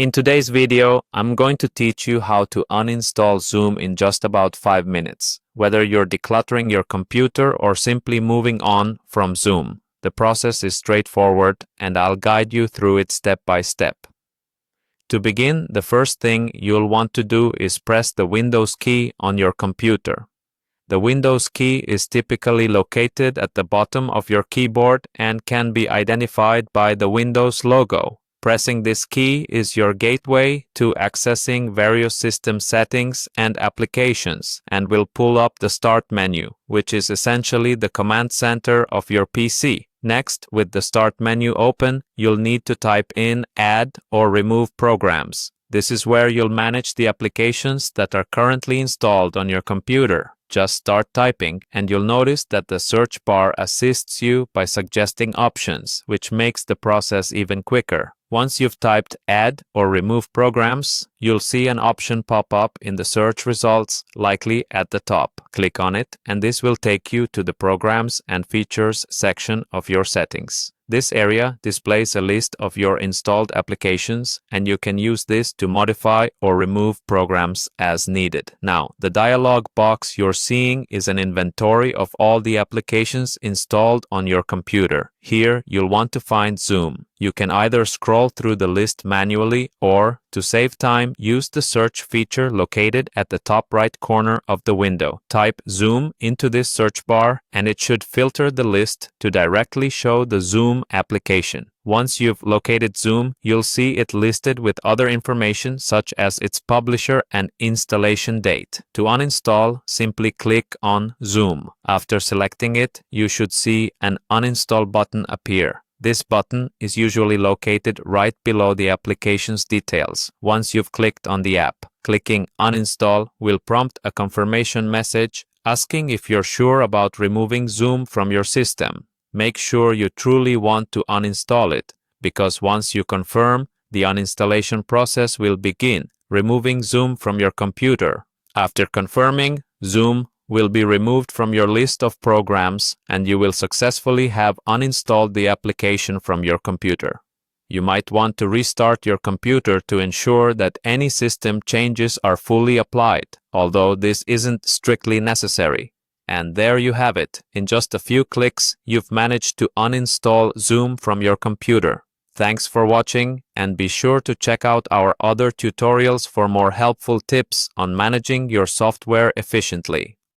In today's video, I'm going to teach you how to uninstall Zoom in just about 5 minutes. Whether you're decluttering your computer or simply moving on from Zoom, the process is straightforward and I'll guide you through it step by step. To begin, the first thing you'll want to do is press the Windows key on your computer. The Windows key is typically located at the bottom of your keyboard and can be identified by the Windows logo. Pressing this key is your gateway to accessing various system settings and applications and will pull up the Start menu, which is essentially the command center of your PC. Next, with the Start menu open, you'll need to type in Add or Remove Programs. This is where you'll manage the applications that are currently installed on your computer. Just start typing and you'll notice that the search bar assists you by suggesting options, which makes the process even quicker. Once you've typed Add or Remove Programs, you'll see an option pop up in the search results, likely at the top. Click on it, and this will take you to the Programs and Features section of your settings. This area displays a list of your installed applications, and you can use this to modify or remove programs as needed. Now, the dialog box you're seeing is an inventory of all the applications installed on your computer. Here, you'll want to find Zoom. You can either scroll through the list manually or, to save time, use the search feature located at the top right corner of the window. Type Zoom into this search bar and it should filter the list to directly show the Zoom application. Once you've located Zoom, you'll see it listed with other information such as its publisher and installation date. To uninstall, simply click on Zoom. After selecting it, you should see an Uninstall button appear. This button is usually located right below the application's details. Once you've clicked on the app, clicking Uninstall will prompt a confirmation message asking if you're sure about removing Zoom from your system. Make sure you truly want to uninstall it, because once you confirm, the uninstallation process will begin, removing Zoom from your computer. After confirming, Zoom will be removed from your list of programs and you will successfully have uninstalled the application from your computer. You might want to restart your computer to ensure that any system changes are fully applied, although this isn't strictly necessary. And there you have it. In just a few clicks, you've managed to uninstall Zoom from your computer. Thanks for watching, and be sure to check out our other tutorials for more helpful tips on managing your software efficiently.